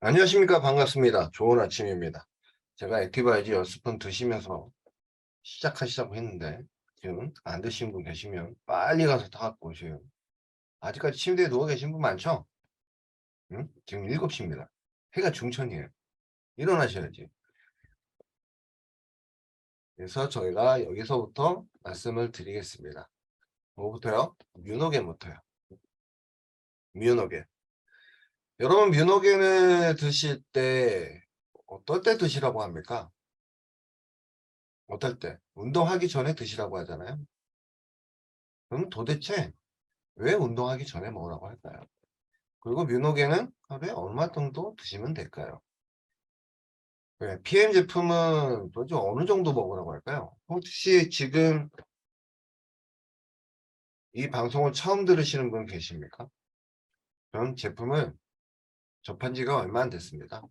안녕하십니까. 반갑습니다. 좋은 아침입니다. 제가 액티바이지 연습은 드시면서 시작하시자고 했는데 지금 안 드신 분 계시면 빨리 가서 타갖고 오세요. 아직까지 침대에 누워 계신 분 많죠? 응? 지금 7시입니다. 해가 중천이에요. 일어나셔야지. 그래서 저희가 여기서부터 말씀을 드리겠습니다. 뭐부터요? 뮤노겐부터요. 뮤노겐. 여러분, 뮤노겐을 드실 때 어떨 때 드시라고 합니까? 어떨 때? 운동하기 전에 드시라고 하잖아요. 그럼 도대체 왜 운동하기 전에 먹으라고 할까요? 그리고 뮤노겐은 하루에 얼마 정도 드시면 될까요? 네, PM 제품은 도대체 어느 정도 먹으라고 할까요? 혹시 지금 이 방송을 처음 들으시는 분 계십니까? 전 제품을 접한 지가 얼마 안 됐습니다.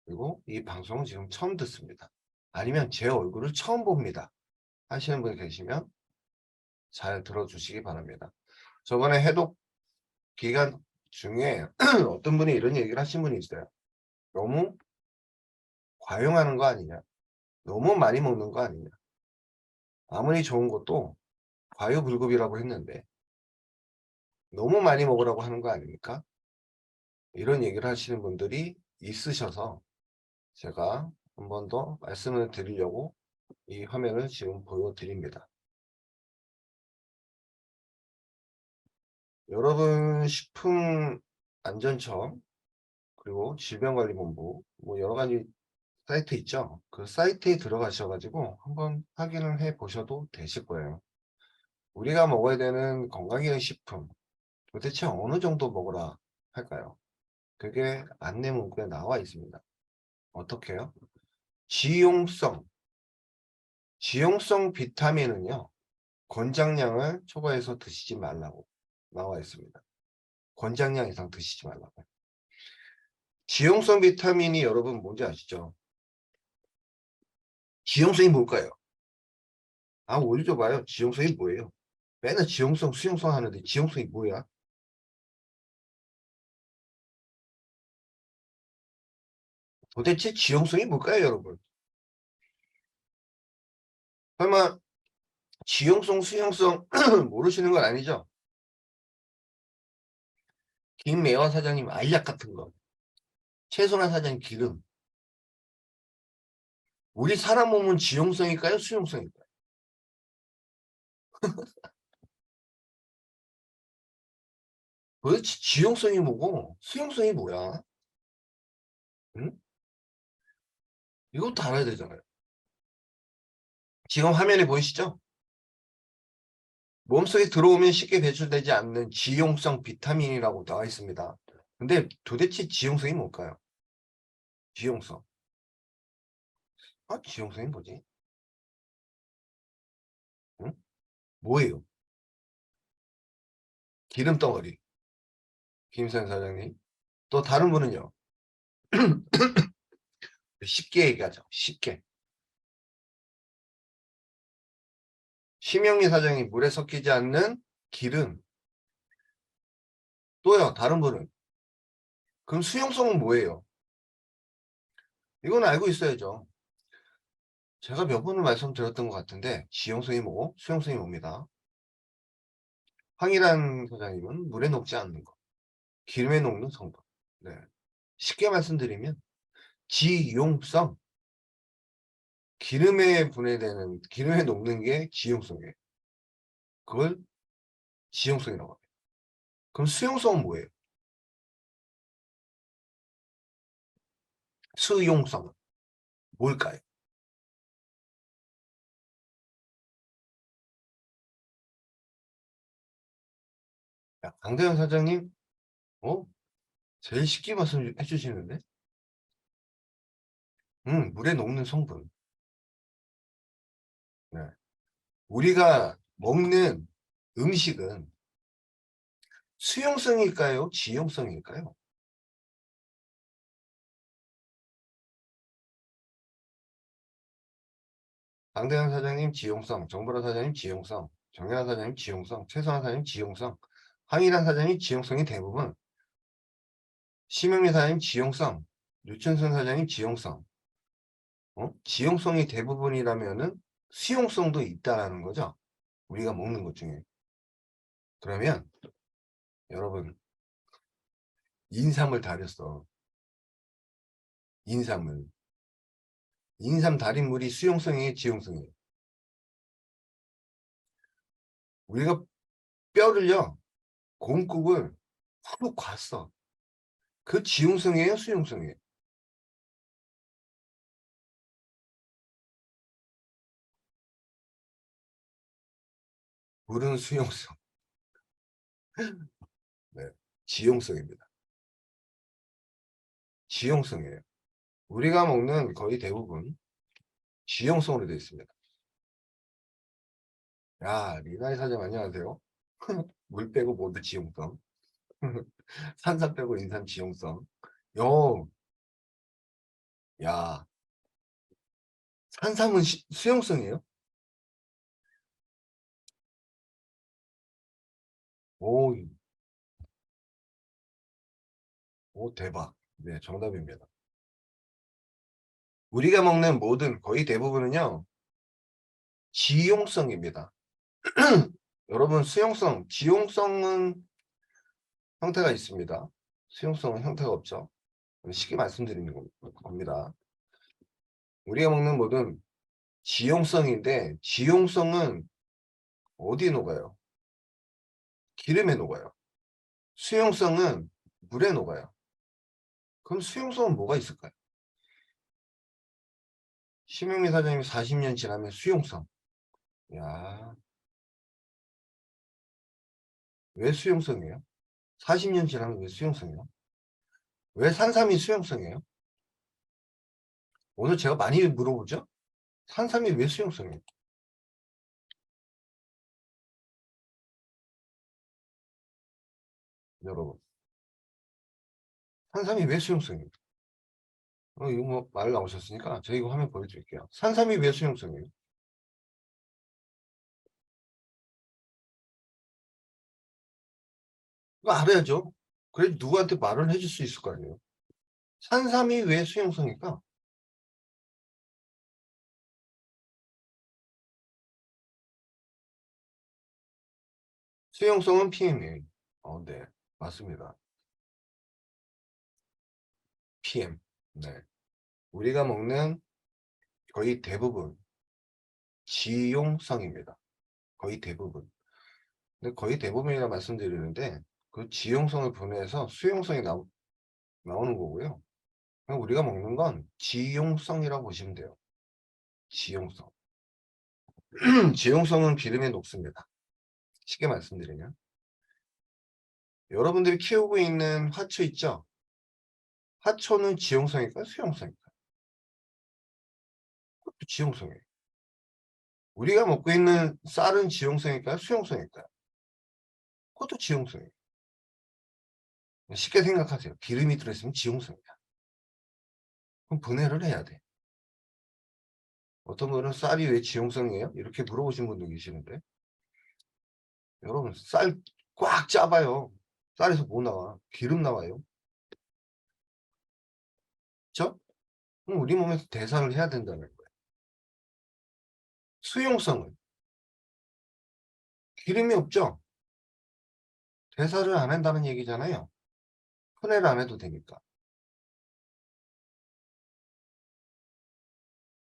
그리고 이 방송은 지금 처음 듣습니다. 아니면 제 얼굴을 처음 봅니다. 하시는 분 계시면 잘 들어주시기 바랍니다. 저번에 해독 기간 중에 어떤 분이 이런 얘기를 하신 분이 있어요. 너무 과용하는 거 아니냐? 너무 많이 먹는 거 아니냐? 아무리 좋은 것도 과유불급이라고 했는데 너무 많이 먹으라고 하는 거 아닙니까? 이런 얘기를 하시는 분들이 있으셔서 제가 한 번 더 말씀을 드리려고 이 화면을 지금 보여드립니다. 여러분, 식품안전처 그리고 질병관리본부 뭐 여러 가지 사이트 있죠. 그 사이트에 들어가셔가지고 한번 확인을 해 보셔도 되실 거예요. 우리가 먹어야 되는 건강기능식품 도대체 어느 정도 먹으라 할까요? 그게 안내 문구에 나와 있습니다. 어떻게 해요? 지용성 비타민은요, 권장량을 초과해서 드시지 말라고 나와 있습니다. 권장량 이상 드시지 말라고. 지용성 비타민이 여러분 뭔지 아시죠? 지용성이 뭘까요? 아, 올려줘봐요. 지용성이 뭐예요? 맨날 지용성, 수용성 하는데 지용성이 뭐야? 도대체 지용성이 뭘까요, 여러분? 설마 지용성, 수용성 모르시는 건 아니죠? 김매화 사장님 알약 같은 거, 최선화 사장님 기름. 우리 사람 몸은 지용성일까요? 수용성일까요? 도대체 지용성이 뭐고 수용성이 뭐야? 응? 이것도 알아야 되잖아요. 지금 화면에 보이시죠? 몸속에 들어오면 쉽게 배출되지 않는 지용성 비타민이라고 나와 있습니다. 근데 도대체 지용성이 뭘까요? 지용성. 아, 지용성이 뭐지? 응? 뭐예요? 기름 덩어리. 김선 사장님. 또 다른 분은요? 쉽게 얘기하죠. 쉽게. 심영미 사장이 물에 섞이지 않는 기름. 또요, 다른 분은. 그럼 수용성은 뭐예요? 이건 알고 있어야죠. 제가 몇 번을 말씀드렸던 것 같은데 지용성이 뭐고 수용성이 뭡니다. 황일한 소장님은 물에 녹지 않는 것, 기름에 녹는 성분. 네. 쉽게 말씀드리면 지용성, 기름에 녹는 게 지용성이에요. 그걸 지용성이라고 합니다. 그럼 수용성은 뭐예요? 수용성은 뭘까요? 야, 강대현 사장님, 어? 제일 쉽게 말씀해 주시는데? 물에 녹는 성분. 네. 우리가 먹는 음식은 수용성일까요? 지용성일까요? 강대현 사장님 지용성, 정보라 사장님 지용성, 정연아 사장님 지용성, 최성환 사장님 지용성, 황일한 사장님 지용성이 대부분 심영래 사장님 지용성, 류춘선 사장님 지용성. 지용성이 대부분이라면은 수용성도 있다라는 거죠. 우리가 먹는 것 중에. 그러면 여러분 인삼을 다렸어. 인삼을. 인삼 달인 물이 수용성이에요, 지용성이에요? 우리가 뼈를요, 곰국을 훅 갔어. 그 지용성이에요, 수용성이에요? 물은 수용성. 네. 지용성입니다. 지용성이에요. 우리가 먹는 거의 대부분 지용성으로 되어 있습니다. 야, 리나이 사장 안녕하세요. 물 빼고 모두 지용성. 산삼 빼고 인삼 지용성. 요, 야, 산삼은 수용성이에요? 오, 오, 대박. 네, 정답입니다. 우리가 먹는 모든 거의 대부분은요, 지용성입니다. 여러분, 수용성, 지용성은 형태가 있습니다. 수용성은 형태가 없죠. 쉽게 말씀드리는 겁니다. 우리가 먹는 모든 지용성인데, 지용성은 어디에 녹아요? 기름에 녹아요. 수용성은 물에 녹아요. 그럼 수용성은 뭐가 있을까요? 심영미 사장님이 40년 지나면 수용성. 야, 왜 수용성이에요? 40년 지나면 왜 수용성이에요? 왜 산삼이 수용성이에요? 오늘 제가 많이 물어보죠? 산삼이 왜 수용성이에요? 여러분, 산삼이 왜 수용성이에요? 이거 뭐 말 나오셨으니까 제가 이거 화면 보여드릴게요. 산삼이 왜 수용성이에요? 이거 알아야죠. 그래도 누구한테 말을 해줄 수 있을 거 아니에요. 산삼이 왜 수용성일까? 수용성은 PM이에요. 네, 맞습니다. PM. 네. 우리가 먹는 거의 대부분 지용성입니다. 거의 대부분. 근데 거의 대부분이라 말씀드리는데 그 지용성을 분해해서 수용성이 나오는 거고요. 그냥 우리가 먹는 건 지용성이라고 보시면 돼요. 지용성. 지용성은 기름에 녹습니다. 쉽게 말씀드리면. 여러분들이 키우고 있는 화초 있죠? 화초는 지용성일까요? 수용성일까요? 그것도 지용성이에요. 우리가 먹고 있는 쌀은 지용성일까요? 수용성일까요? 그것도 지용성이에요. 쉽게 생각하세요. 기름이 들어있으면 지용성이야. 그럼 분해를 해야 돼. 어떤 분은 쌀이 왜 지용성이에요? 이렇게 물어보신 분도 계시는데 여러분 쌀 꽉 짜봐요. 쌀에서 뭐 나와? 기름 나와요. 그렇죠? 그럼 우리 몸에서 대사를 해야 된다는 거예요. 수용성은 기름이 없죠? 대사를 안 한다는 얘기잖아요. 분해를 안 해도 되니까.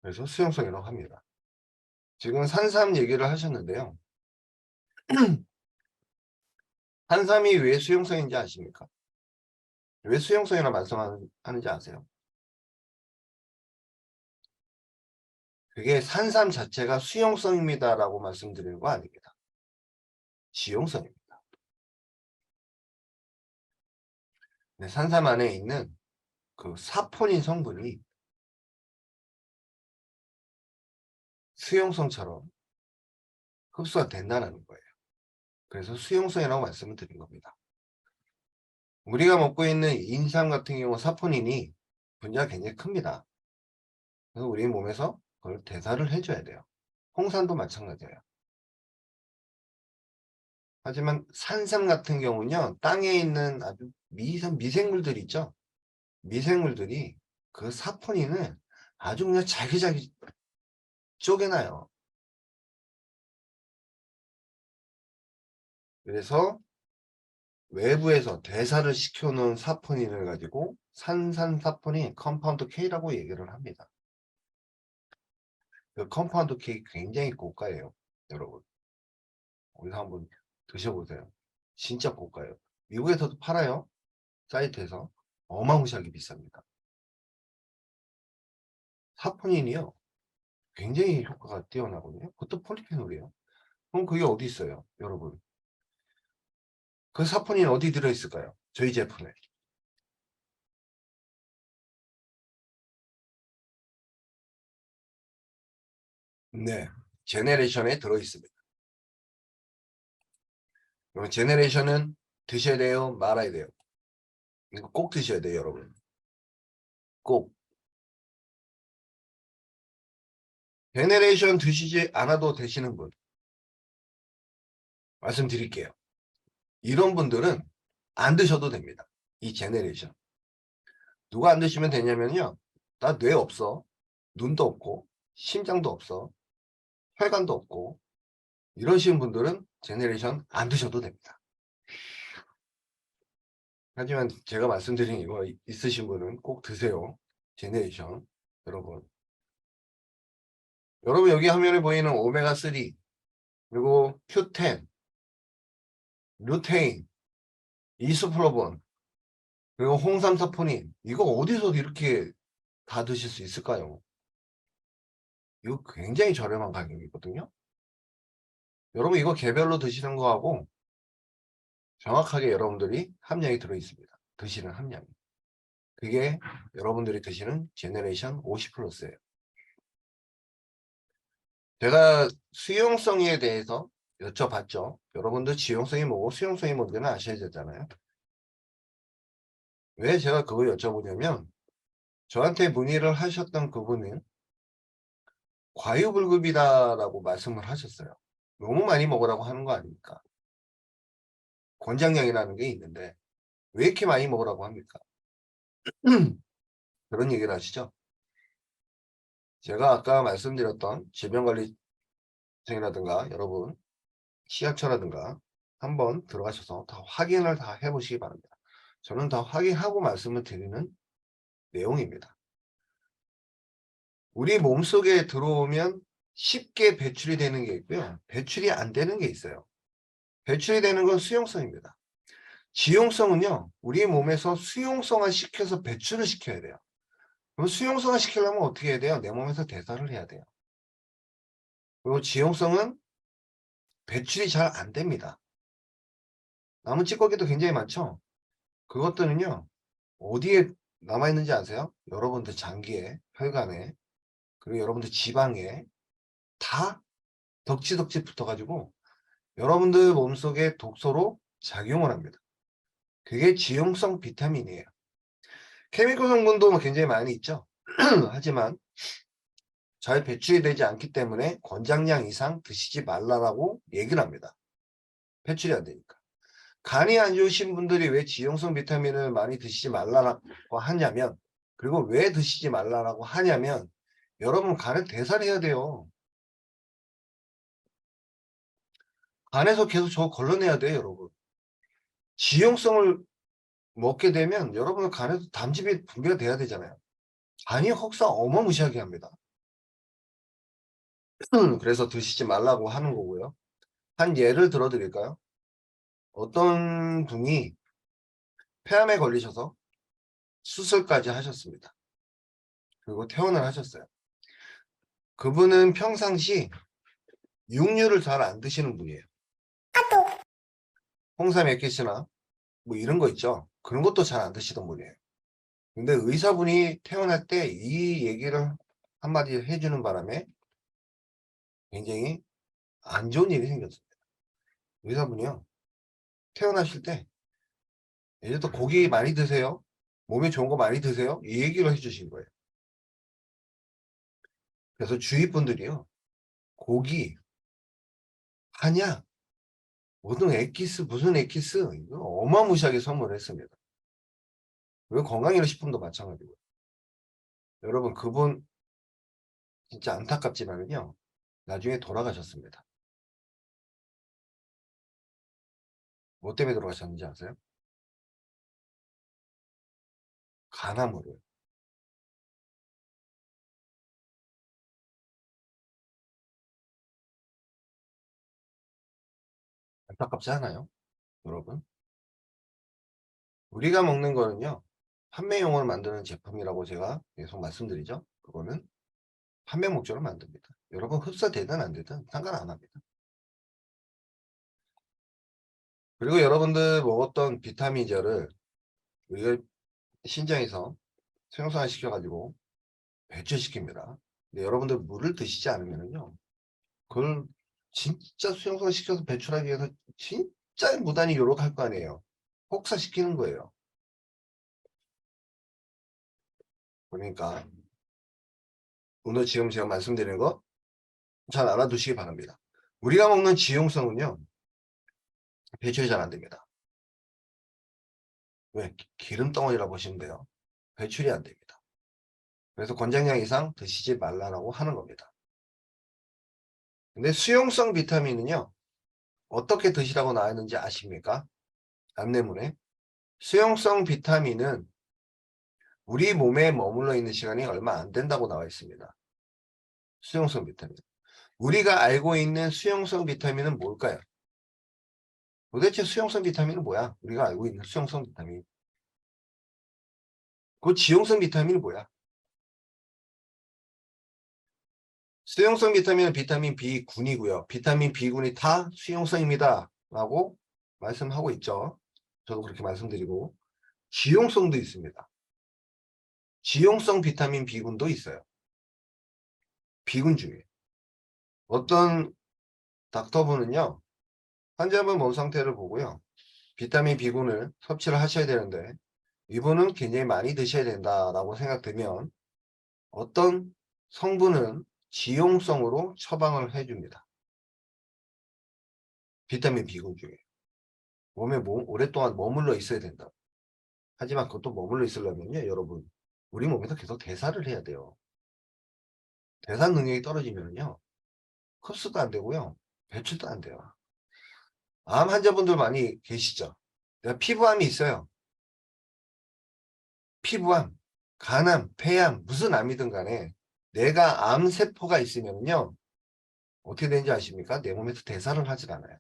그래서 수용성이라고 합니다. 지금 산삼 얘기를 하셨는데요. 산삼이 왜 수용성인지 아십니까? 왜 수용성이라고 말씀하는지 아세요? 그게 산삼 자체가 수용성입니다라고 말씀드리는 거 아닙니다. 지용성입니다. 네, 산삼 안에 있는 그 사포닌 성분이 수용성처럼 흡수가 된다는 거예요. 그래서 수용성이라고 말씀을 드린 겁니다. 우리가 먹고 있는 인삼 같은 경우 사포닌이 분자가 굉장히 큽니다. 그래서 우리 몸에서 그걸 대사를 해줘야 돼요. 홍삼도 마찬가지예요. 하지만 산삼 같은 경우는요, 땅에 있는 아주 미생물들 있죠? 미생물들이 그 사포닌을 아주 그냥 잘기잘기 쪼개놔요. 그래서 외부에서 대사를 시켜놓은 사포닌을 가지고 산산사포닌 컴파운드 K라고 얘기를 합니다. 그 컴파운드 K 굉장히 고가예요, 여러분. 어디서 한번 드셔보세요. 진짜 고가예요. 미국에서도 팔아요. 사이트에서. 어마무시하게 비쌉니다. 사포닌이요. 굉장히 효과가 뛰어나거든요. 그것도 폴리페놀이에요. 그럼 그게 어디 있어요, 여러분? 그 사포닌 어디 들어있을까요? 저희 제품에. 네. 제네레이션에 들어있습니다. 그럼 제네레이션은 드셔야 돼요? 말아야 돼요? 이거 꼭 드셔야 돼요, 여러분. 꼭. 제네레이션 드시지 않아도 되시는 분 말씀드릴게요. 이런 분들은 안 드셔도 됩니다. 이 제네레이션. 누가 안 드시면 되냐면요. 나 뇌 없어. 눈도 없고 심장도 없어. 혈관도 없고 이러신 분들은 제네레이션 안 드셔도 됩니다. 하지만 제가 말씀드린 이거 있으신 분은 꼭 드세요. 제네레이션. 여러분. 여러분 여기 화면에 보이는 오메가3 그리고 Q10 루테인 이소플라본 그리고 홍삼사포닌 이거 어디서 이렇게 다 드실 수 있을까요? 이거 굉장히 저렴한 가격이거든요. 여러분 이거 개별로 드시는 거하고 정확하게 여러분들이 함량이 들어있습니다. 드시는 함량이. 그게 여러분들이 드시는 제네레이션 50 플러스예요. 제가 수용성에 대해서 여쭤봤죠. 여러분들 지용성이 뭐고 수용성이 뭔지는 아셔야 되잖아요. 왜 제가 그걸 여쭤보냐면 저한테 문의를 하셨던 그분은 과유불급이다라고 말씀을 하셨어요. 너무 많이 먹으라고 하는 거 아닙니까? 권장량이라는 게 있는데 왜 이렇게 많이 먹으라고 합니까? 그런 얘기를 하시죠. 제가 아까 말씀드렸던 질병관리청이라든가 여러분 식약처라든가 한번 들어가셔서 다 확인을 다 해보시기 바랍니다. 저는 다 확인하고 말씀을 드리는 내용입니다. 우리 몸속에 들어오면 쉽게 배출이 되는 게 있고요. 배출이 안 되는 게 있어요. 배출이 되는 건 수용성입니다. 지용성은요. 우리 몸에서 수용성을 시켜서 배출을 시켜야 돼요. 그럼 수용성을 시키려면 어떻게 해야 돼요? 내 몸에서 대사를 해야 돼요. 그리고 지용성은 배출이 잘 안 됩니다. 남은 찌꺼기도 굉장히 많죠. 그것들은요. 어디에 남아있는지 아세요? 여러분들 장기에, 혈관에, 그리고 여러분들 지방에 다 덕지덕지 붙어가지고 여러분들 몸속에 독소로 작용을 합니다. 그게 지용성 비타민이에요. 케미컬 성분도 굉장히 많이 있죠. 하지만 잘 배출이 되지 않기 때문에 권장량 이상 드시지 말라고 얘기를 합니다. 배출이 안 되니까. 간이 안 좋으신 분들이 왜 지용성 비타민을 많이 드시지 말라고 하냐면 그리고 왜 드시지 말라고 하냐면 여러분 간을 대사를 해야 돼요. 간에서 계속 저거 걸러내야 돼요, 여러분. 지용성을 먹게 되면 여러분 간에서 담즙이 분비가 돼야 되잖아요. 간이 혹사 어마무시하게 합니다. 그래서 드시지 말라고 하는 거고요. 한 예를 들어 드릴까요? 어떤 분이 폐암에 걸리셔서 수술까지 하셨습니다. 그리고 퇴원을 하셨어요. 그분은 평상시 육류를 잘 안 드시는 분이에요. 홍삼 액기스나 뭐 이런 거 있죠. 그런 것도 잘 안 드시던 분이에요. 근데 의사분이 퇴원할 때 이 얘기를 한마디 해주는 바람에 굉장히 안 좋은 일이 생겼습니다. 의사분이요. 퇴원하실 때 이제 또 고기 많이 드세요. 몸에 좋은 거 많이 드세요. 이 얘기를 해주신 거예요. 그래서 주위 분들이요. 고기, 한약, 모든 엑기스, 무슨 엑기스 이거 어마무시하게 선물을 했습니다. 그리고 건강기능식품도 마찬가지고요. 여러분 그분 진짜 안타깝지만은요. 나중에 돌아가셨습니다. 뭐 때문에 돌아가셨는지 아세요? 간암으로요. 안타깝지 않아요? 여러분? 우리가 먹는 거는요. 판매용으로 만드는 제품이라고 제가 계속 말씀드리죠. 그거는 판매 목적으로 만듭니다. 여러분 흡수되든 안 되든 상관 안 합니다. 그리고 여러분들 먹었던 비타민제를 우리가 신장에서 생성화 시켜가지고 배출시킵니다. 근데 여러분들 물을 드시지 않으면요. 그걸 진짜 수용소화 시켜서 배출하기 위해서 진짜 무단히 요력할 거 아니에요. 혹사시키는 거예요. 그러니까 오늘 지금 제가 말씀드리는 거 잘 알아두시기 바랍니다. 우리가 먹는 지용성은요. 배출이 잘 안 됩니다. 왜? 기름 덩어리라고 보시면 돼요. 배출이 안 됩니다. 그래서 권장량 이상 드시지 말라고 하는 겁니다. 근데 수용성 비타민은요. 어떻게 드시라고 나와 있는지 아십니까? 안내문에 수용성 비타민은 우리 몸에 머물러 있는 시간이 얼마 안 된다고 나와 있습니다. 수용성 비타민. 우리가 알고 있는 수용성 비타민은 뭘까요? 도대체 수용성 비타민은 뭐야? 우리가 알고 있는 수용성 비타민. 그 지용성 비타민은 뭐야? 수용성 비타민은 비타민 B군이고요. 비타민 B군이 다 수용성입니다. 라고 말씀하고 있죠. 저도 그렇게 말씀드리고. 지용성도 있습니다. 지용성 비타민 B군도 있어요. B군 중에. 어떤 닥터분은요. 환자분 몸 상태를 보고요. 비타민 B군을 섭취를 하셔야 되는데 이분은 굉장히 많이 드셔야 된다라고 생각되면 어떤 성분은 지용성으로 처방을 해줍니다. 비타민 B군 중에. 몸에 오랫동안 머물러 있어야 된다. 하지만 그것도 머물러 있으려면요. 여러분 우리 몸에서 계속 대사를 해야 돼요. 대사 능력이 떨어지면요. 흡수도 안 되고요. 배출도 안 돼요. 암 환자분들 많이 계시죠. 내가 피부암이 있어요. 피부암, 간암, 폐암, 무슨 암이든 간에 내가 암세포가 있으면요. 어떻게 되는지 아십니까? 내 몸에서 대사를 하질 않아요.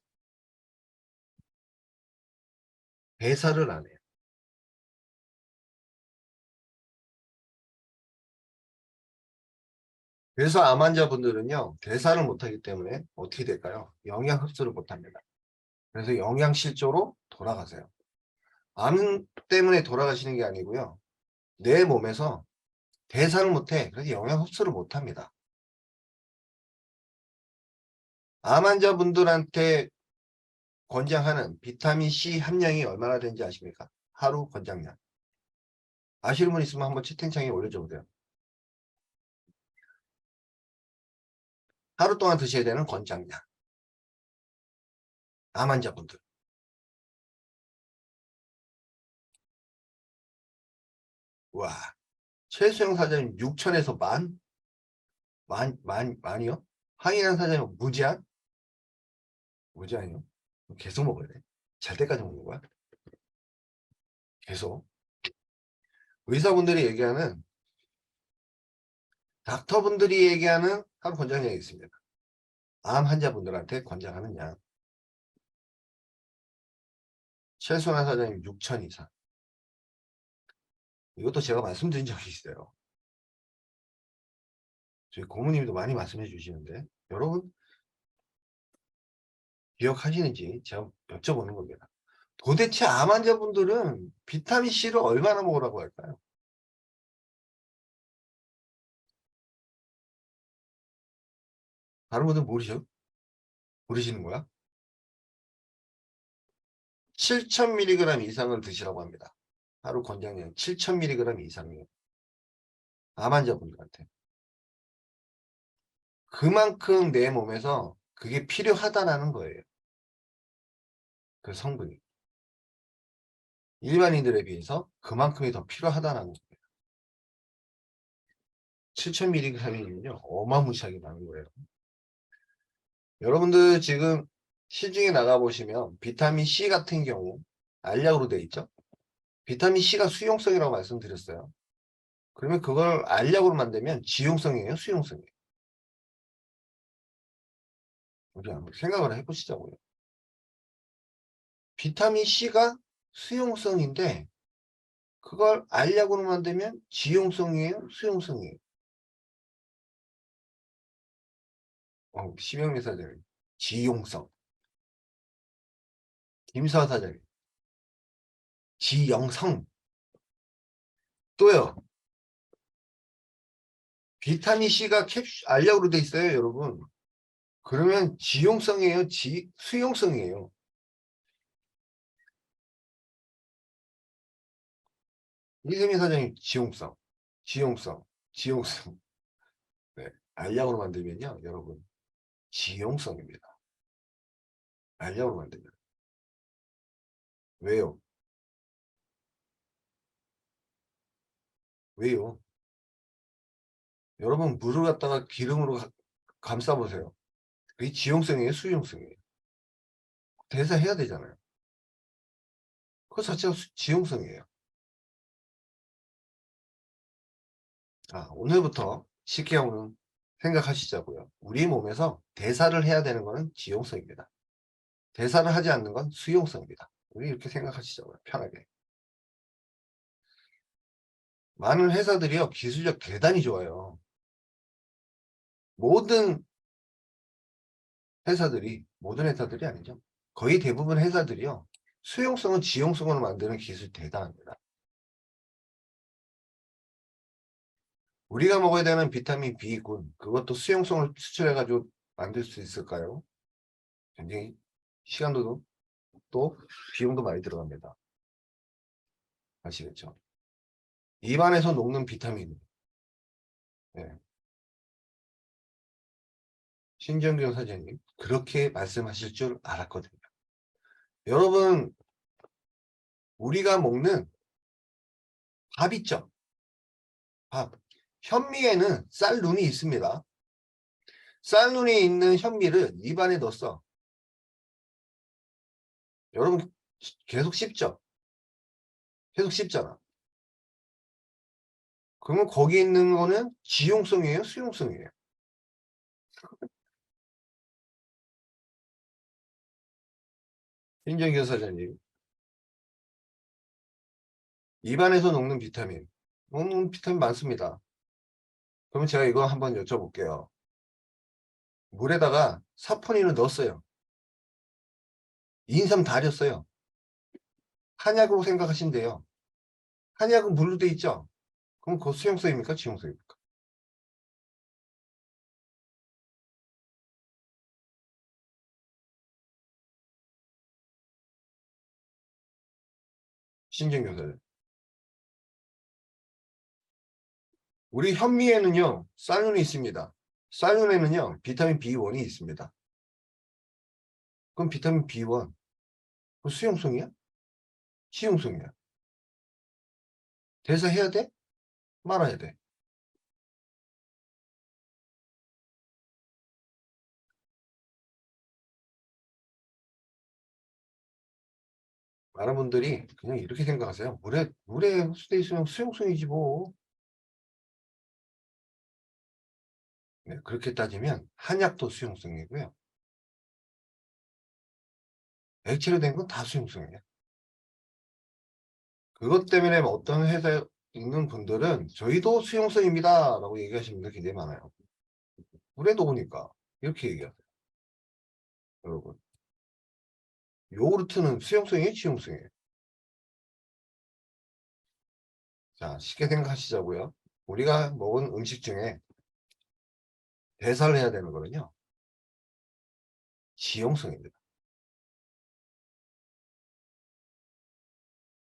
대사를 안 해요. 그래서 암 환자분들은요. 대사를 못하기 때문에 어떻게 될까요? 영양 흡수를 못합니다. 그래서 영양실조로 돌아가세요. 암 때문에 돌아가시는 게 아니고요. 내 몸에서 대사를 못해. 그래서 영양 흡수를 못합니다. 암 환자분들한테 권장하는 비타민C 함량이 얼마나 되는지 아십니까? 하루 권장량. 아시는 분 있으면 한번 채팅창에 올려줘 보세요. 하루 동안 드셔야 되는 권장량. 암 환자분들. 와, 최수영 사장님 6천에서 만이요? 항인한 사장님 무제한? 무제한이요? 계속 먹어야 돼. 잘 때까지 먹는 거야? 계속. 의사분들이 얘기하는, 닥터분들이 얘기하는 하루 권장량이 있습니다. 암 환자분들한테 권장하는 양. 최순환 사장님 6천 이상. 이것도 제가 말씀드린 적이 있어요. 저희 고모님도 많이 말씀해 주시는데 여러분 기억하시는지 제가 여쭤보는 겁니다. 도대체 암 환자분들은 비타민C를 얼마나 먹으라고 할까요? 다른 분들 모르죠? 모르시는 거야? 7,000mg 이상을 드시라고 합니다. 하루 권장량 7,000mg 이상이에요. 암 환자분들한테. 그만큼 내 몸에서 그게 필요하다라는 거예요. 그 성분이. 일반인들에 비해서 그만큼이 더 필요하다는 겁니다. 7000mg이면요 어마무시하게 많은 거예요. 여러분들 지금 시중에 나가보시면 비타민 C 같은 경우 알약으로 되어 있죠. 비타민 C가 수용성이라고 말씀드렸어요. 그러면 그걸 알약으로 만들면 지용성이에요, 수용성이에요? 우리 한번 생각을 해보시자고요. 비타민 C가 수용성인데 그걸 알약으로 만들면 지용성이에요, 수용성이에요? 심영미 사장님, 지용성. 김수아 사장님, 지영성. 또요, 비타민 C가 알약으로 돼 있어요, 여러분. 그러면 지용성이에요, 수용성이에요? 이세미 사장님, 지용성. 네, 알약으로 만들면요, 여러분, 지용성입니다. 알약으로 만들면. 왜요? 왜요? 여러분, 물을 갖다가 기름으로 감싸보세요. 그게 지용성이에요, 수용성이에요? 대사해야 되잖아요. 그 자체가 지용성이에요. 자, 오늘부터 쉽게 한번 생각하시자고요. 우리 몸에서 대사를 해야 되는 것은 지용성입니다. 대사를 하지 않는 건 수용성입니다. 우리 이렇게 생각하시자고요. 편하게. 많은 회사들이요, 기술력 대단히 좋아요. 모든 회사들이 아니죠. 거의 대부분 회사들이요, 수용성은 지용성으로 만드는 기술 대단합니다. 우리가 먹어야 되는 비타민 B군, 그것도 수용성을 추출해가지고 만들 수 있을까요? 굉장히 시간도 또 비용도 많이 들어갑니다. 아시겠죠? 입안에서 녹는 비타민. 네. 신정균 사장님, 그렇게 말씀하실 줄 알았거든요. 여러분, 우리가 먹는 밥 있죠? 밥. 현미에는 쌀눈이 있습니다. 쌀눈이 있는 현미를 입안에 넣었어. 여러분, 계속 씹죠? 계속 씹잖아. 그러면 거기 있는 거는 지용성이에요? 수용성이에요? 신정균 사장님, 입안에서 녹는 비타민. 녹는 비타민 많습니다. 그럼 제가 이거 한번 여쭤볼게요. 물에다가 사포닌을 넣었어요. 인삼 달였어요. 한약으로 생각하시면 돼요. 한약은 물로 돼 있죠? 그럼 그거 수용성입니까? 지용성입니까? 신경교사를. 우리 현미에는요, 쌀눈이 있습니다. 쌀눈에는요, 비타민 B1이 있습니다. 그럼 비타민 B1, 그 수용성이야? 지용성이야? 대사해야 돼? 말아야 돼? 많은 분들이 그냥 이렇게 생각하세요. 물에 흡수돼 있으면 수용성이지 뭐. 네, 그렇게 따지면 한약도 수용성이고요. 액체로 된 건 다 수용성이에요. 그것 때문에 어떤 회사에 있는 분들은 저희도 수용성입니다 라고 얘기하시는 분들 굉장히 많아요. 물에 녹으니까 이렇게 얘기하세요. 여러분, 요구르트는 수용성이에요, 지용성이에요? 자, 쉽게 생각하시자고요. 우리가 먹은 음식 중에 대사를 해야 되는 거는요, 지용성입니다.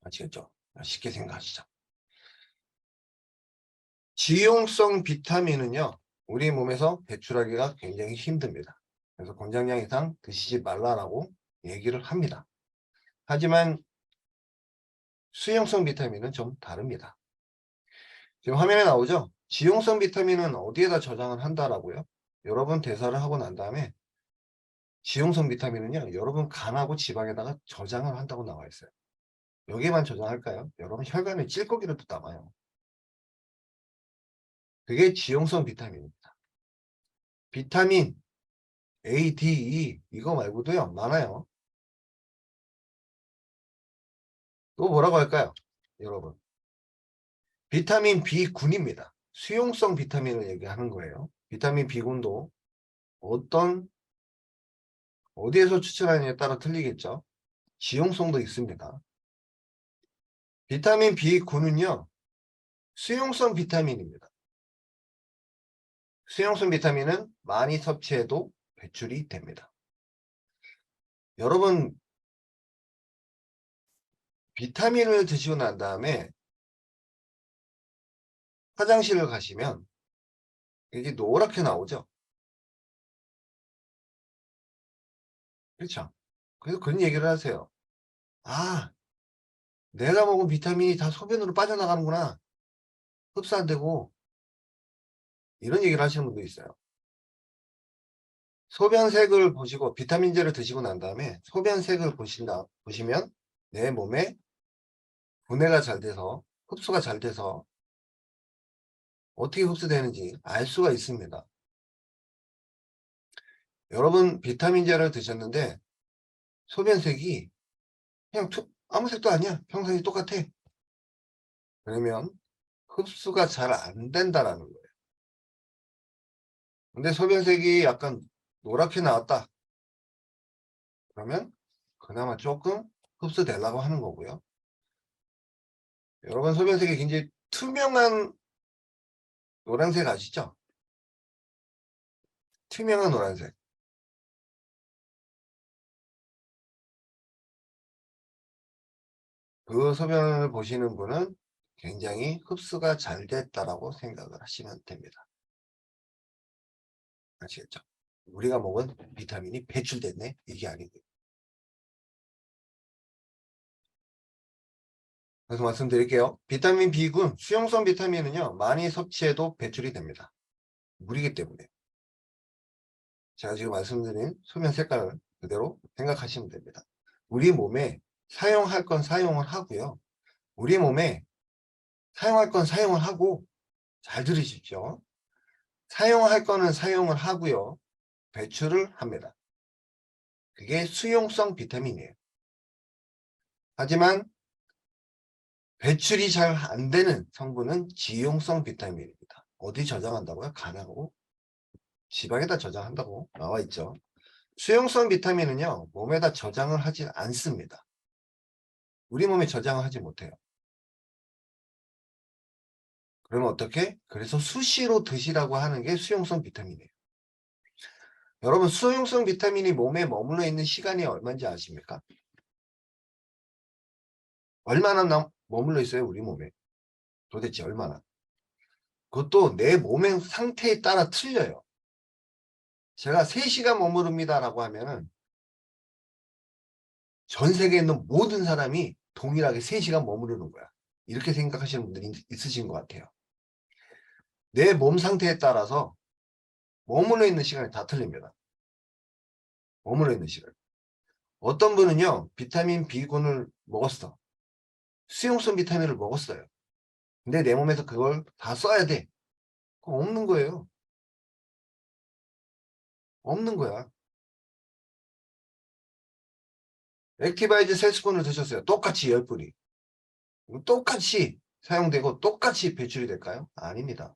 아시겠죠? 쉽게 생각하시죠. 지용성 비타민은요, 우리 몸에서 배출하기가 굉장히 힘듭니다. 그래서 권장량 이상 드시지 말라라고 얘기를 합니다. 하지만 수용성 비타민은 좀 다릅니다. 지금 화면에 나오죠? 지용성 비타민은 어디에다 저장을 한다라고요? 여러분 대사를 하고 난 다음에 지용성 비타민은요, 여러분 간하고 지방에다가 저장을 한다고 나와 있어요. 여기에만 저장할까요? 여러분 혈관에 찔거기로도 남아요. 그게 지용성 비타민입니다. 비타민 A, D, E 이거 말고도요 많아요. 또 뭐라고 할까요? 여러분 비타민 B군입니다. 수용성 비타민을 얘기하는 거예요. 비타민 B군도 어디에서 추출하느냐에 따라 틀리겠죠. 지용성도 있습니다. 비타민 B군은요 수용성 비타민입니다. 수용성 비타민은 많이 섭취해도 배출이 됩니다. 여러분 비타민을 드시고 난 다음에 화장실을 가시면 이게 노랗게 나오죠. 그렇죠. 그래서 그런 얘기를 하세요. 아, 내가 먹은 비타민이 다 소변으로 빠져나가는구나. 흡수 안 되고 이런 얘기를 하시는 분도 있어요. 소변색을 보시고 비타민제를 드시고 난 다음에 소변색을 보시면 내 몸에 분해가 잘 돼서 흡수가 잘 돼서 어떻게 흡수되는지 알 수가 있습니다. 여러분 비타민제를 드셨는데 소변색이 그냥 아무 색도 아니야. 평상시 똑같아. 그러면 흡수가 잘 안 된다라는 거예요. 근데 소변색이 약간 노랗게 나왔다. 그러면 그나마 조금 흡수되려고 하는 거고요. 여러분 소변색이 굉장히 투명한 노란색 아시죠? 투명한 노란색. 그 소변을 보시는 분은 굉장히 흡수가 잘 됐다라고 생각을 하시면 됩니다. 아시겠죠? 우리가 먹은 비타민이 배출됐네? 이게 아니고요. 그래서 말씀드릴게요. 비타민 B군, 수용성 비타민은요, 많이 섭취해도 배출이 됩니다. 물이기 때문에. 제가 지금 말씀드린 소면 색깔을 그대로 생각하시면 됩니다. 우리 몸에 사용할 건 사용을 하고요. 우리 몸에 사용할 건 사용을 하고, 잘 들으십시오. 사용할 거는 사용을 하고요. 배출을 합니다. 그게 수용성 비타민이에요. 하지만 배출이 잘 안 되는 성분은 지용성 비타민입니다. 어디 저장한다고요? 간하고 지방에다 저장한다고 나와 있죠. 수용성 비타민은요, 몸에다 저장을 하지 않습니다. 우리 몸에 저장을 하지 못해요. 그러면 어떻게? 그래서 수시로 드시라고 하는 게 수용성 비타민이에요. 여러분 수용성 비타민이 몸에 머물러 있는 시간이 얼마인지 아십니까? 얼마나 머물러 있어요 우리 몸에? 도대체 얼마나? 그것도 내 몸의 상태에 따라 틀려요. 제가 3시간 머무릅니다 라고 하면은 전 세계에 있는 모든 사람이 동일하게 3시간 머무르는 거야. 이렇게 생각하시는 분들이 있으신 것 같아요. 내 몸 상태에 따라서 머물러 있는 시간이 다 틀립니다. 머물러 있는 시간. 어떤 분은요 비타민 B군을 먹었어. 수용성 비타민을 먹었어요. 근데 내 몸에서 그걸 다 써야 돼. 그거 없는 거예요. 없는 거야. 액티바이즈 3스푼을 드셨어요. 똑같이 10분이. 똑같이 사용되고 똑같이 배출이 될까요? 아닙니다.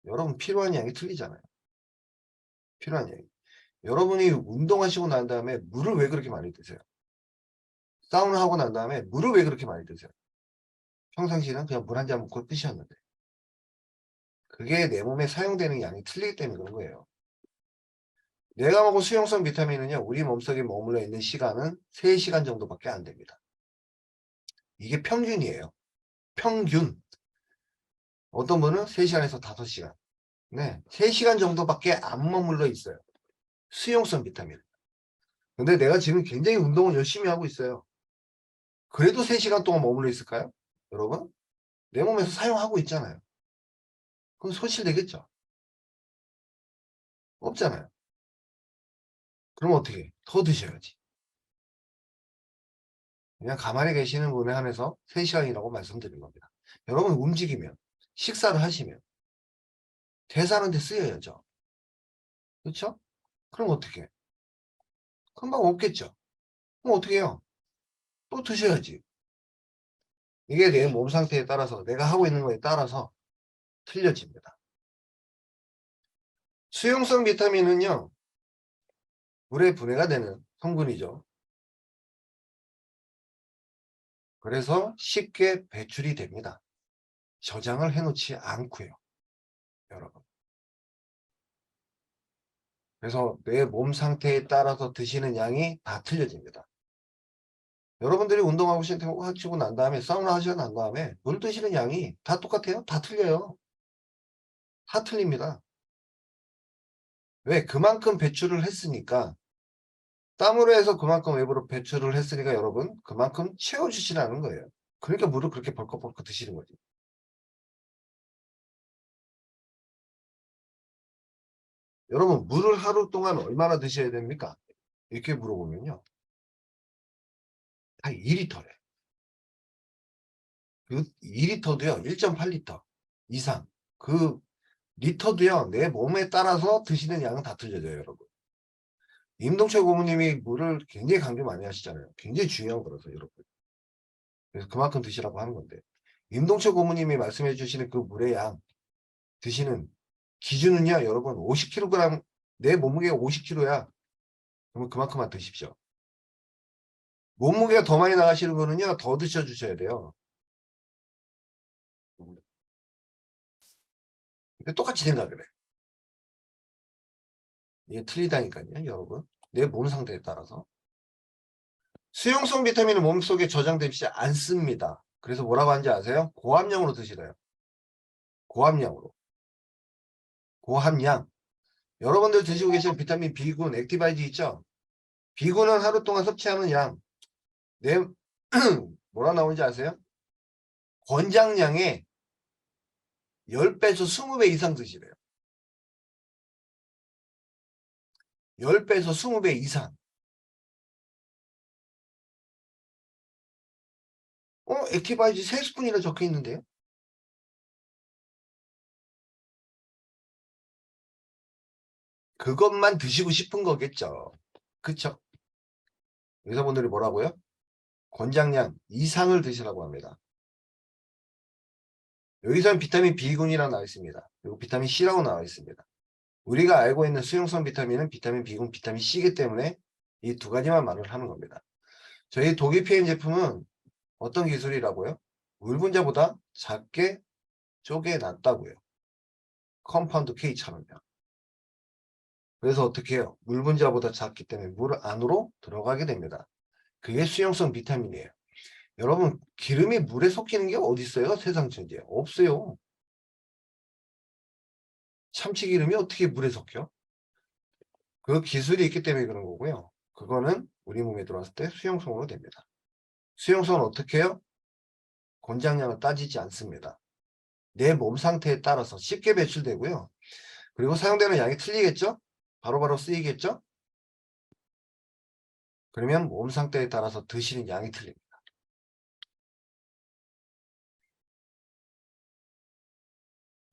여러분 필요한 양이 틀리잖아요. 필요한 양이. 여러분이 운동하시고 난 다음에 물을 왜 그렇게 많이 드세요? 사우나 하고 난 다음에 물을 왜 그렇게 많이 드세요? 평상시에는 그냥 물 한 잔 먹고 끝이었는데. 그게 내 몸에 사용되는 양이 틀리기 때문에 그런 거예요. 내가 먹은 수용성 비타민은요. 우리 몸속에 머물러 있는 시간은 3시간 정도밖에 안 됩니다. 이게 평균이에요. 평균. 어떤 분은 3시간에서 5시간. 네, 3시간 정도밖에 안 머물러 있어요. 수용성 비타민. 근데 내가 지금 굉장히 운동을 열심히 하고 있어요. 그래도 3시간 동안 머물러 있을까요? 여러분? 내 몸에서 사용하고 있잖아요. 그럼 손실되겠죠? 없잖아요. 그럼 어떻게 해? 더 드셔야지. 그냥 가만히 계시는 분에 한해서 3시간이라고 말씀드린 겁니다. 여러분 움직이면, 식사를 하시면 대사하는 데 쓰여야죠. 그렇죠? 그럼 어떻게 해? 금방 없겠죠? 그럼 어떻게 해요? 또 드셔야지. 이게 내 몸 상태에 따라서 내가 하고 있는 거에 따라서 틀려집니다. 수용성 비타민은요. 물에 분해가 되는 성분이죠. 그래서 쉽게 배출이 됩니다. 저장을 해놓지 않고요. 여러분. 그래서 내 몸 상태에 따라서 드시는 양이 다 틀려집니다. 여러분들이 운동하고 하시고 난 다음에 사우나 하시고 난 다음에 물 드시는 양이 다 똑같아요? 다 틀려요. 다 틀립니다. 왜? 그만큼 배출을 했으니까 땀으로 해서 그만큼 외부로 배출을 했으니까 여러분 그만큼 채워주시라는 거예요. 그러니까 물을 그렇게 벌컥벌컥 드시는 거지. 여러분 물을 하루 동안 얼마나 드셔야 됩니까? 이렇게 물어보면요. 한 2리터래. 그 2리터도요. 1.8리터 이상. 그 리터도요. 내 몸에 따라서 드시는 양은 다 틀려져요. 여러분. 임동철 고모님이 물을 굉장히 강조 많이 하시잖아요. 굉장히 중요한 거라서 여러분. 그래서 그만큼 드시라고 하는 건데. 임동철 고모님이 말씀해 주시는 그 물의 양 드시는 기준은요. 여러분 50kg 내 몸무게가 50kg야. 그러면 그만큼만 드십시오. 몸무게가 더 많이 나가시는 거는요. 더 드셔주셔야 돼요. 근데 똑같이 생각을 해. 이게 틀리다니까요. 여러분. 내 몸 상태에 따라서. 수용성 비타민은 몸속에 저장되지 않습니다. 그래서 뭐라고 하는지 아세요? 고함량으로 드시래요. 고함량으로. 고함량. 여러분들 드시고 계신 비타민 B군, 액티바이드 있죠? B군은 하루 동안 섭취하는 양. 내 뭐라 나오는지 아세요? 권장량의 10배에서 20배 이상 드시래요. 10배에서 20배 이상. 액티바이드 3스푼이나 적혀 있는데요? 그것만 드시고 싶은 거겠죠. 그쵸? 의사분들이 뭐라고요? 권장량 이상을 드시라고 합니다. 여기서는 비타민 B군이라고 나와 있습니다. 그리고 비타민 C라고 나와 있습니다. 우리가 알고 있는 수용성 비타민은 비타민 B군, 비타민 C이기 때문에 이 두 가지만 말을 하는 겁니다. 저희 독일 PM 제품은 어떤 기술이라고요? 물 분자보다 작게 쪼개놨다고요. 컴파운드 K처럼요. 그래서 어떻게 해요? 물 분자보다 작기 때문에 물 안으로 들어가게 됩니다. 그게 수용성 비타민이에요. 여러분 기름이 물에 섞이는 게 어디 있어요? 세상 천지에 없어요. 참치기름이 어떻게 물에 섞여? 그 기술이 있기 때문에 그런 거고요. 그거는 우리 몸에 들어왔을 때 수용성으로 됩니다. 수용성은 어떻게 해요? 권장량을 따지지 않습니다. 내 몸 상태에 따라서 쉽게 배출되고요. 그리고 사용되는 양이 틀리겠죠? 바로바로 쓰이겠죠? 그러면 몸 상태에 따라서 드시는 양이 틀립니다.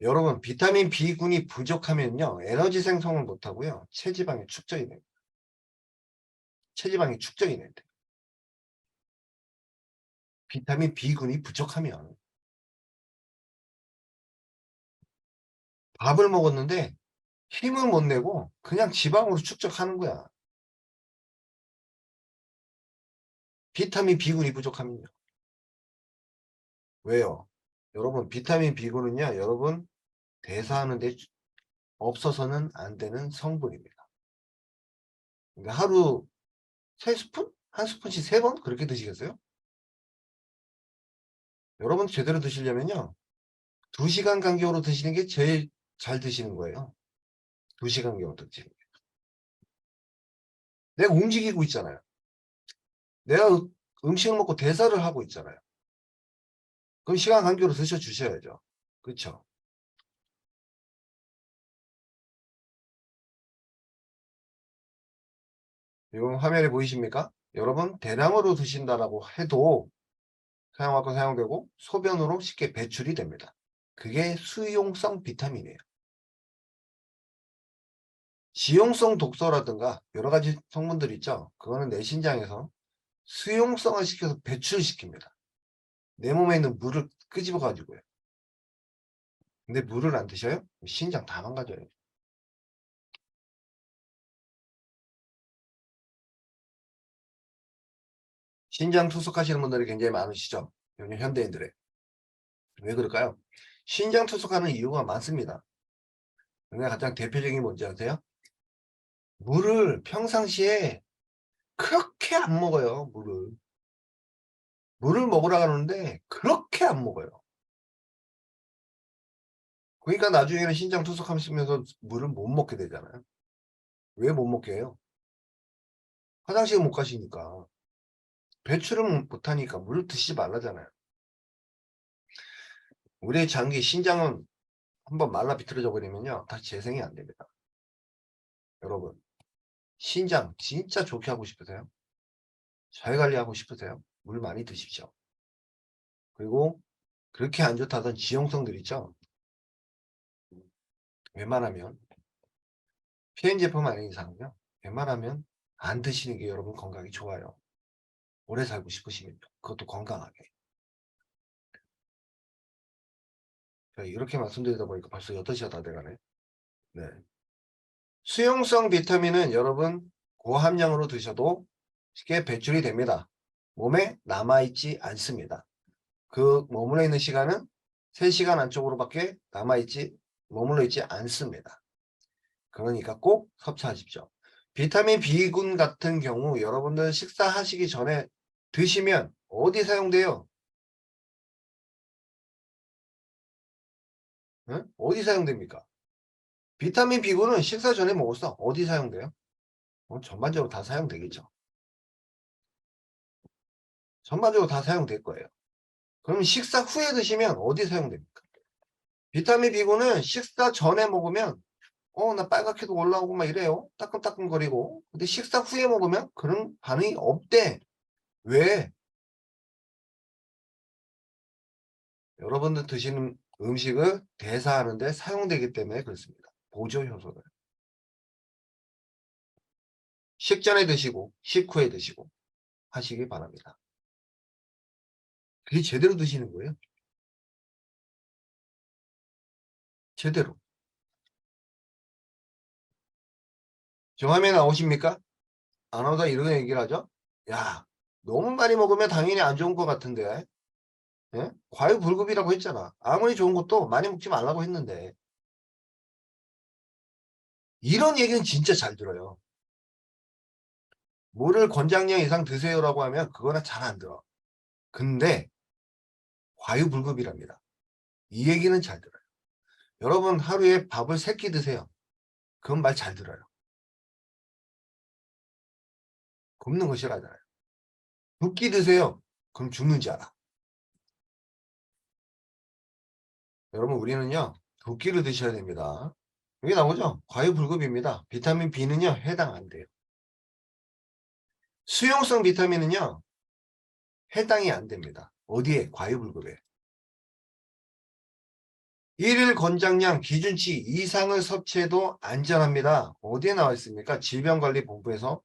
여러분 비타민 B군이 부족하면요. 에너지 생성을 못하고요. 체지방이 축적이 됩니다. 체지방이 축적이 됩니다. 비타민 B군이 부족하면 밥을 먹었는데 힘을 못 내고 그냥 지방으로 축적하는 거야. 비타민 B군이 부족하면요. 왜요? 여러분 비타민 B군은요. 여러분 대사하는데 없어서는 안 되는 성분입니다. 그러니까 하루 3스푼? 한 스푼씩 3번? 그렇게 드시겠어요? 여러분 제대로 드시려면요. 2시간 간격으로 드시는 게 제일 잘 드시는 거예요. 2시간 간격으로 드시는 게. 내가 움직이고 있잖아요. 내가 음식을 먹고 대사를 하고 있잖아요. 그럼 시간 간격으로 드셔주셔야죠. 그렇죠? 이거 화면에 보이십니까? 여러분 대량으로 드신다라고 해도 사용하고 사용되고 소변으로 쉽게 배출이 됩니다. 그게 수용성 비타민이에요. 지용성 독소라든가 여러 가지 성분들 있죠. 그거는 내 신장에서 수용성을 시켜서 배출시킵니다. 내 몸에 있는 물을 끄집어 가지고요. 근데 물을 안 드셔요? 신장 다 망가져요. 신장 투석하시는 분들이 굉장히 많으시죠. 요즘 현대인들의. 왜 그럴까요? 신장 투석하는 이유가 많습니다. 근데 가장 대표적인 게 뭔지 아세요? 물을 평상시에 그렇게 안 먹어요. 물을 먹으라 그러는데 그렇게 안 먹어요. 그러니까 나중에는 신장 투석하면서 물을 못 먹게 되잖아요. 왜 못 먹게 해요? 화장실 못 가시니까. 배출을 못하니까 물을 드시지 말라잖아요. 우리의 장기 신장은 한번 말라 비틀어져 버리면요 다시 재생이 안 됩니다. 여러분 신장 진짜 좋게 하고 싶으세요? 잘 관리하고 싶으세요? 물 많이 드십시오. 그리고 그렇게 안 좋다던 지용성들 있죠. 웬만하면 피해 제품 아닌 이상은요 웬만하면 안 드시는 게 여러분 건강이 좋아요. 오래 살고 싶으시면 그것도 건강하게. 이렇게 말씀드리다 보니까 벌써 8시가 다 돼가네. 네. 수용성 비타민은 여러분 고함량으로 드셔도 쉽게 배출이 됩니다. 몸에 남아있지 않습니다. 그 머물러 있는 시간은 3시간 안쪽으로밖에 머물러 있지 않습니다. 그러니까 꼭 섭취하십시오. 비타민 B군 같은 경우 여러분들 식사하시기 전에 드시면 어디 사용돼요? 응? 어디 사용됩니까? 비타민 B군은 식사 전에 먹었어. 어디 사용돼요? 전반적으로 다 사용되겠죠. 전반적으로 다 사용될 거예요. 그럼 식사 후에 드시면 어디 사용됩니까? 비타민 B군은 식사 전에 먹으면 나 빨갛게도 올라오고 막 이래요. 따끔따끔거리고. 근데 식사 후에 먹으면 그런 반응이 없대. 왜? 여러분들 드시는 음식을 대사하는데 사용되기 때문에 그렇습니다. 보조 효소를. 식전에 드시고 식후에 드시고 하시기 바랍니다. 그게 제대로 드시는 거예요. 제대로. 저 화면에 나오십니까? 안 나오다 이런 얘기를 하죠. 야, 너무 많이 먹으면 당연히 안 좋은 것 같은데. 예? 과유불급이라고 했잖아. 아무리 좋은 것도 많이 먹지 말라고 했는데. 이런 얘기는 진짜 잘 들어요. 물을 권장량 이상 드세요라고 하면 그거는 잘 안 들어. 근데 과유불급이랍니다. 이 얘기는 잘 들어요. 여러분 하루에 밥을 3끼 드세요. 그건 말 잘 들어요. 굶는 거 싫어하잖아요. 2끼 드세요. 그럼 죽는지 알아. 여러분 우리는요 2끼를 드셔야 됩니다. 여기 나오죠? 과유불급입니다. 비타민 B는요 해당 안 돼요. 수용성 비타민은요 해당이 안 됩니다. 어디에? 과유불급에. 일일 권장량 기준치 이상을 섭취해도 안전합니다. 어디에 나와 있습니까? 질병관리본부에서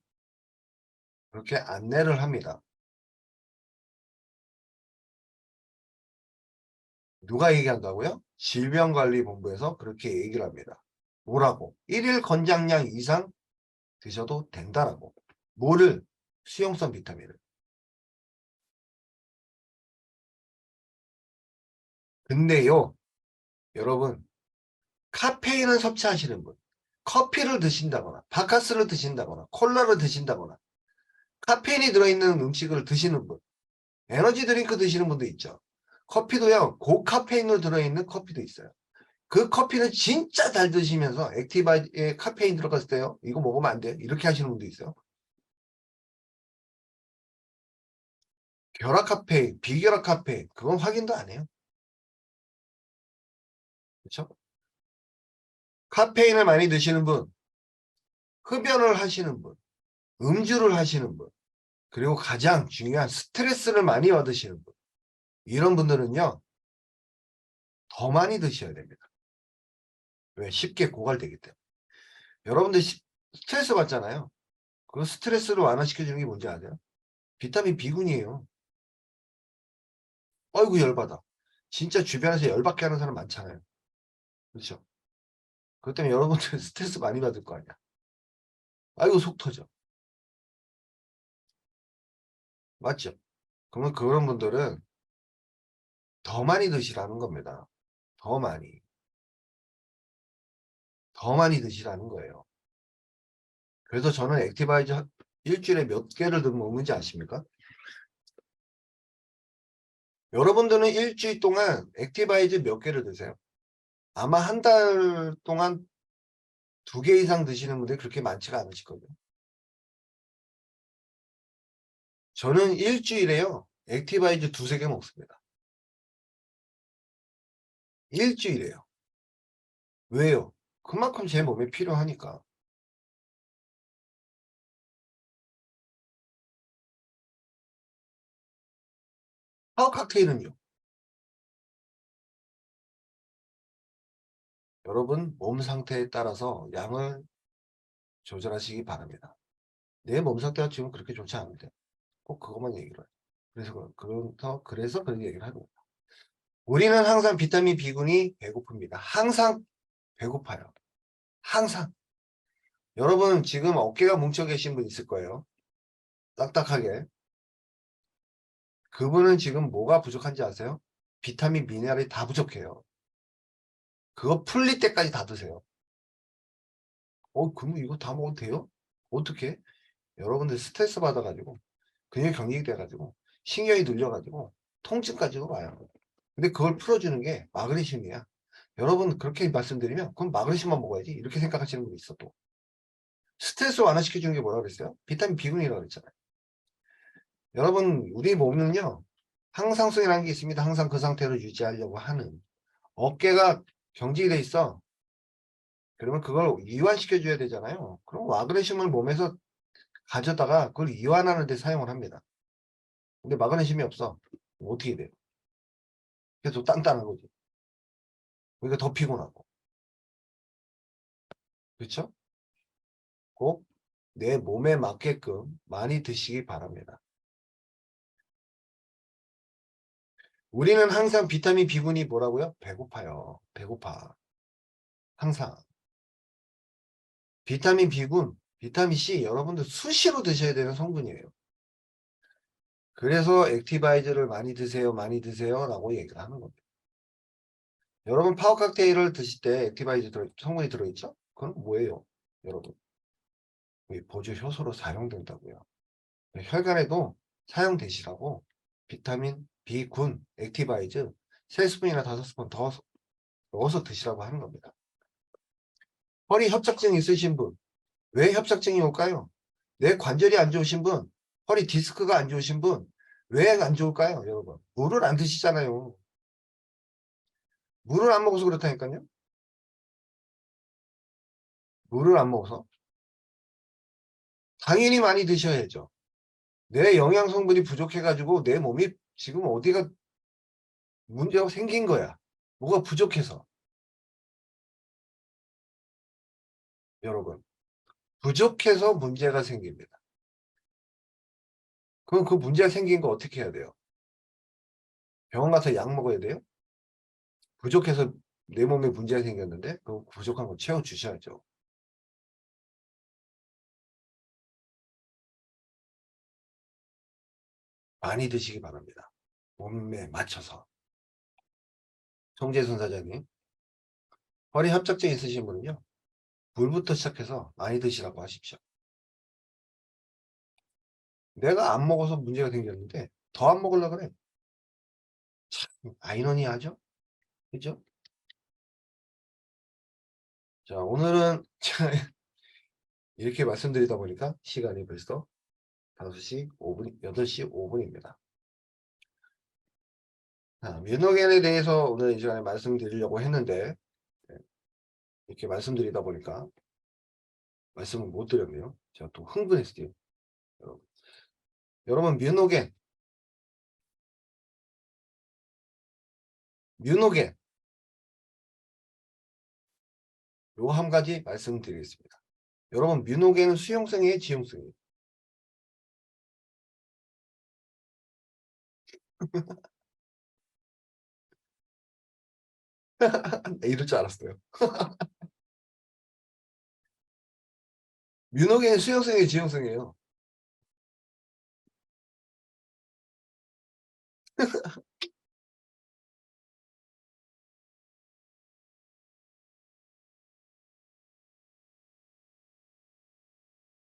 그렇게 안내를 합니다. 누가 얘기한다고요? 질병관리본부에서 그렇게 얘기를 합니다. 뭐라고? 일일 권장량 이상 드셔도 된다라고. 뭐를? 수용성 비타민을. 근데요, 여러분, 카페인을 섭취하시는 분, 커피를 드신다거나, 바카스를 드신다거나, 콜라를 드신다거나, 카페인이 들어있는 음식을 드시는 분, 에너지 드링크 드시는 분도 있죠. 커피도요, 고카페인으로 들어있는 커피도 있어요. 그 커피는 진짜 잘 드시면서 액티바에 카페인 들어갔을 때요, 이거 먹으면 안 돼. 이렇게 하시는 분도 있어요. 결합 카페인, 비결합 카페인 그건 확인도 안 해요. 그렇죠? 카페인을 많이 드시는 분, 흡연을 하시는 분, 음주를 하시는 분, 그리고 가장 중요한 스트레스를 많이 받으시는 분, 이런 분들은요 더 많이 드셔야 됩니다. 왜? 쉽게 고갈되기 때문에. 여러분들 스트레스 받잖아요. 그 스트레스를 완화시켜주는 게 뭔지 아세요? 비타민 B군이에요. 아이고 열받아. 진짜 주변에서 열받게 하는 사람 많잖아요. 그렇죠? 그것 때문에 여러분들 스트레스 많이 받을 거 아니야. 아이고 속 터져. 맞죠? 그러면 그런 분들은 더 많이 드시라는 겁니다. 더 많이. 더 많이 드시라는 거예요. 그래서 저는 액티바이저 일주일에 몇 개를 먹는지 아십니까? 여러분들은 일주일 동안 액티바이저 몇 개를 드세요? 아마 한 달 동안 2개 이상 드시는 분들이 그렇게 많지가 않으실 거예요. 저는 일주일에요. 액티바이저 2~3개 먹습니다. 일주일에요. 왜요? 그만큼 제 몸에 필요하니까. 파워 칵테일은요. 여러분 몸 상태에 따라서 양을 조절하시기 바랍니다. 내 몸 상태가 지금 그렇게 좋지 않은데 꼭 그것만 얘기를 해요. 그래서 그런 얘기를 하는 거예요. 우리는 항상 비타민 B군이 배고픕니다. 항상 배고파요. 항상. 여러분 지금 어깨가 뭉쳐 계신 분 있을 거예요. 딱딱하게. 그분은 지금 뭐가 부족한지 아세요? 비타민 미네랄이 다 부족해요. 그거 풀릴 때까지 다 드세요. 그러면 이거 다 먹어도 돼요? 어떻게? 여러분들 스트레스 받아가지고 근육 경직이 돼가지고 신경이 눌려가지고 통증까지도 와요. 근데 그걸 풀어주는 게 마그네슘이야. 여러분 그렇게 말씀드리면 그럼 마그네슘만 먹어야지 이렇게 생각하시는 분이 있어 또. 스트레스 완화시켜주는 게 뭐라 그랬어요? 비타민 B군이라고 그랬잖아요. 여러분 우리 몸은요 항상성이라는 게 있습니다. 항상 그 상태로 유지하려고 하는 어깨가 경직이 돼 있어. 그러면 그걸 이완시켜 줘야 되잖아요. 그럼 마그네슘을 몸에서 가져다가 그걸 이완하는 데 사용을 합니다. 근데 마그네슘이 없어. 어떻게 돼요? 계속 단단한 거지. 그러니까 더 피곤하고. 그렇죠? 꼭 내 몸에 맞게끔 많이 드시기 바랍니다. 우리는 항상 비타민 B군이 뭐라고요? 배고파요. 배고파. 항상. 비타민 B군, 비타민 C 여러분들 수시로 드셔야 되는 성분이에요. 그래서 액티바이저를 많이 드세요. 많이 드세요. 라고 얘기를 하는 겁니다. 여러분 파워 칵테일을 드실 때 액티바이저 성분이 들어있죠? 그건 뭐예요? 여러분. 보조 효소로 사용된다고요. 혈관에도 사용되시라고 비타민 B군, 액티바이즈 3스푼이나 5스푼 더 넣어서 드시라고 하는 겁니다. 허리 협착증 있으신 분, 왜 협착증이 올까요? 내 관절이 안 좋으신 분, 허리 디스크가 안 좋으신 분, 왜 안 좋을까요? 여러분, 물을 안 드시잖아요. 물을 안 먹어서 그렇다니까요. 물을 안 먹어서. 당연히 많이 드셔야죠. 내 영양 성분이 부족해가지고 내 몸이 지금 어디가 문제가 생긴 거야. 뭐가 부족해서. 여러분, 부족해서 문제가 생깁니다. 그럼 그 문제가 생긴 거 어떻게 해야 돼요? 병원 가서 약 먹어야 돼요? 부족해서 내 몸에 문제가 생겼는데 그 부족한 거 채워주셔야죠. 많이 드시기 바랍니다. 몸에 맞춰서. 정재순 사장님, 허리 협착증 있으신 분은요. 물부터 시작해서 많이 드시라고 하십시오. 내가 안 먹어서 문제가 생겼는데 더 안 먹으려고 그래. 참 아이러니하죠? 그죠? 자, 오늘은 이렇게 말씀드리다 보니까 시간이 벌써 5시 5분, 8시 5분입니다. 뮤노겐에 대해서 오늘 이 시간에 말씀드리려고 했는데 이렇게 말씀드리다 보니까 말씀을 못 드렸네요. 제가 또 흥분했어요. 여러분 뮤노겐 요 한 가지 말씀드리겠습니다. 여러분 뮤노겐은 수용성이에요, 지용성이에요? 이럴 줄 알았어요. 뮤노겐은 수용성이에요, 지용성이에요?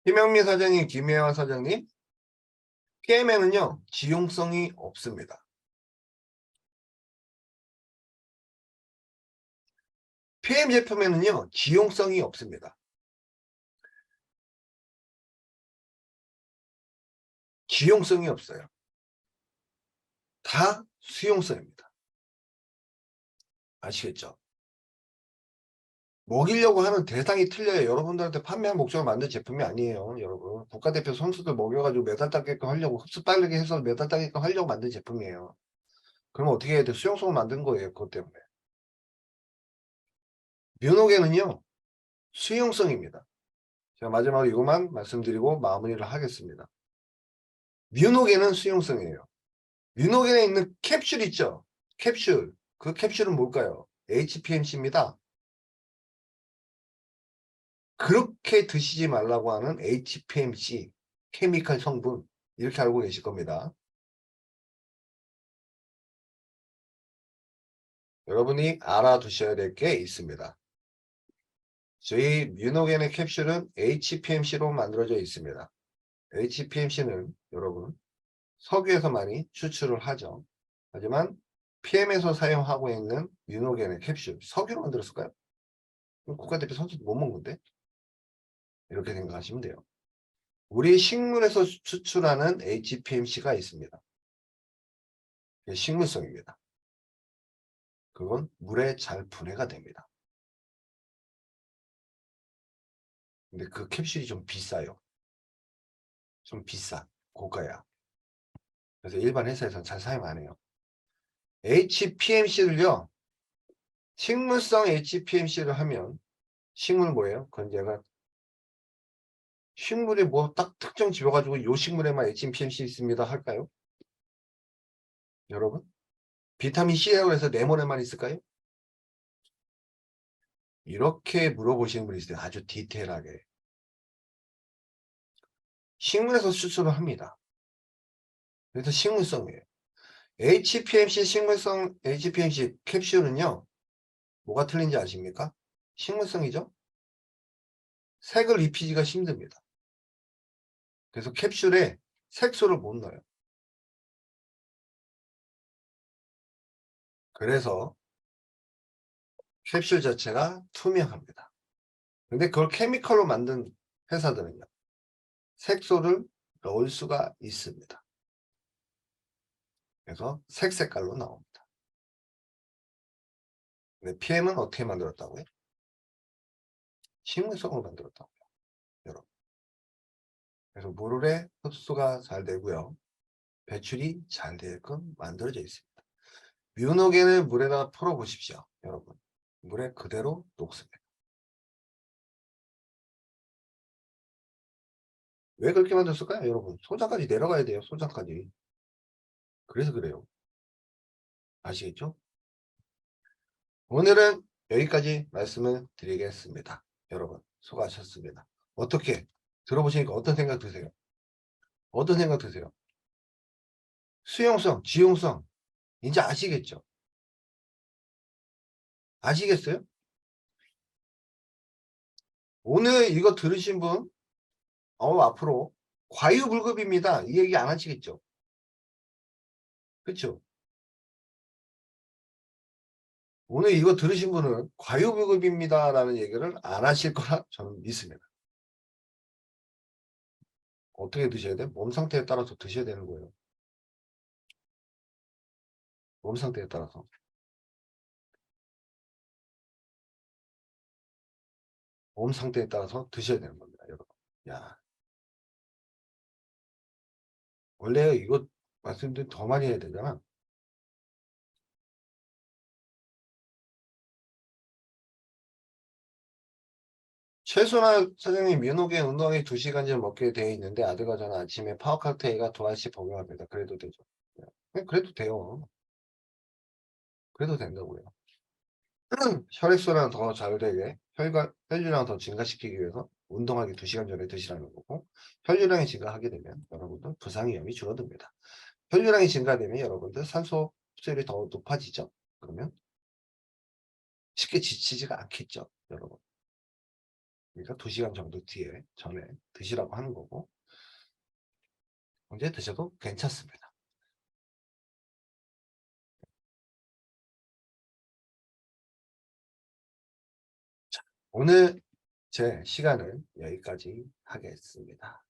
김영미 사장님, 김혜원 사장님, PM에는요 지용성이 없습니다. PM 제품에는요 지용성이 없습니다. 지용성이 없어요. 다 수용성입니다. 아시겠죠? 먹이려고 하는 대상이 틀려요. 여러분들한테 판매한 목적을 만든 제품이 아니에요. 여러분 국가대표 선수들 먹여가지고 메달 따게끔 하려고 흡수 빠르게 해서 메달 따게끔 하려고 만든 제품이에요. 그러면 어떻게 해야 돼? 수용성을 만든 거예요. 그것 때문에. 뮤노겐은요 수용성입니다. 제가 마지막으로 이것만 말씀드리고 마무리를 하겠습니다. 뮤노겐은 수용성이에요. 뮤노겐에 있는 캡슐 있죠? 캡슐. 그 캡슐은 뭘까요? HPMC입니다. 그렇게 드시지 말라고 하는 HPMC 케미칼 성분 이렇게 알고 계실 겁니다. 여러분이 알아두셔야 될 게 있습니다. 저희 뮤노겐의 캡슐은 HPMC로 만들어져 있습니다. HPMC는 여러분 석유에서 많이 추출을 하죠. 하지만 PM에서 사용하고 있는 뮤노겐의 캡슐 석유로 만들었을까요? 국가대표 선수 못 먹는데? 이렇게 생각하시면 돼요. 우리 식물에서 추출하는 HPMC가 있습니다. 식물성입니다. 그건 물에 잘 분해가 됩니다. 근데 그 캡슐이 좀 비싸요. 좀 비싸. 고가야. 그래서 일반 회사에서는 잘 사용 안 해요. HPMC를요. 식물성 HPMC를 하면 식물 뭐예요? 그건 제가 식물이 뭐 딱 특정 집어가지고 요 식물에만 HPMC 있습니다 할까요? 여러분? 비타민 C라고 해서 레몬에만 있을까요? 이렇게 물어보시는 분이 있어요. 아주 디테일하게. 식물에서 추출을 합니다. 그래서 식물성이에요. HPMC 식물성 HPMC 캡슐은요. 뭐가 틀린지 아십니까? 식물성이죠? 색을 입히기가 힘듭니다. 그래서 캡슐에 색소를 못 넣어요. 그래서 캡슐 자체가 투명합니다. 근데 그걸 케미컬로 만든 회사들은요. 색소를 넣을 수가 있습니다. 그래서 색깔로 나옵니다. 근데 PM은 어떻게 만들었다고요? 식물성으로 만들었다고요. 여러분. 그래서 물에 흡수가 잘 되고요. 배출이 잘 되게끔 만들어져 있습니다. 뮤노겐을 물에다 풀어 보십시오. 여러분. 물에 그대로 녹습니다. 왜 그렇게 만들었을까요? 여러분. 소자까지 내려가야 돼요. 소자까지. 그래서 그래요. 아시겠죠? 오늘은 여기까지 말씀을 드리겠습니다. 여러분 수고하셨습니다. 어떻게 들어보시니까 어떤 생각 드세요? 어떤 생각 드세요? 수용성, 지용성 이제 아시겠죠? 아시겠어요? 오늘 이거 들으신 분 앞으로 과유불급입니다. 이 얘기 안 하시겠죠? 그렇죠? 오늘 이거 들으신 분은 과유불급입니다 라는 얘기를 안 하실 거라 저는 믿습니다. 어떻게 드셔야 돼? 몸 상태에 따라서 드셔야 되는 거예요. 몸 상태에 따라서. 몸 상태에 따라서 드셔야 되는 겁니다, 여러분. 야, 원래 이거 말씀드린 더 많이 해야 되잖아. 최소한 선생님 민호겐 운동에 2시간쯤 먹게 되어 있는데 아드가 저는 아침에 파워칵테일과 2알씩 복용합니다. 그래도 되죠. 네, 그래도 돼요. 그래도 된다고요. 혈액순환 더 잘 되게 혈류량 더 증가시키기 위해서 운동하기 2시간 전에 드시라는 거고, 혈류량이 증가하게 되면 여러분들 부상 위험이 줄어듭니다. 혈류량이 증가되면 여러분들 산소 흡수율이 더 높아지죠. 그러면 쉽게 지치지가 않겠죠, 여러분. 그러니까 2시간 정도 뒤에 전에 드시라고 하는 거고, 언제 드셔도 괜찮습니다. 오늘 제 시간은 여기까지 하겠습니다.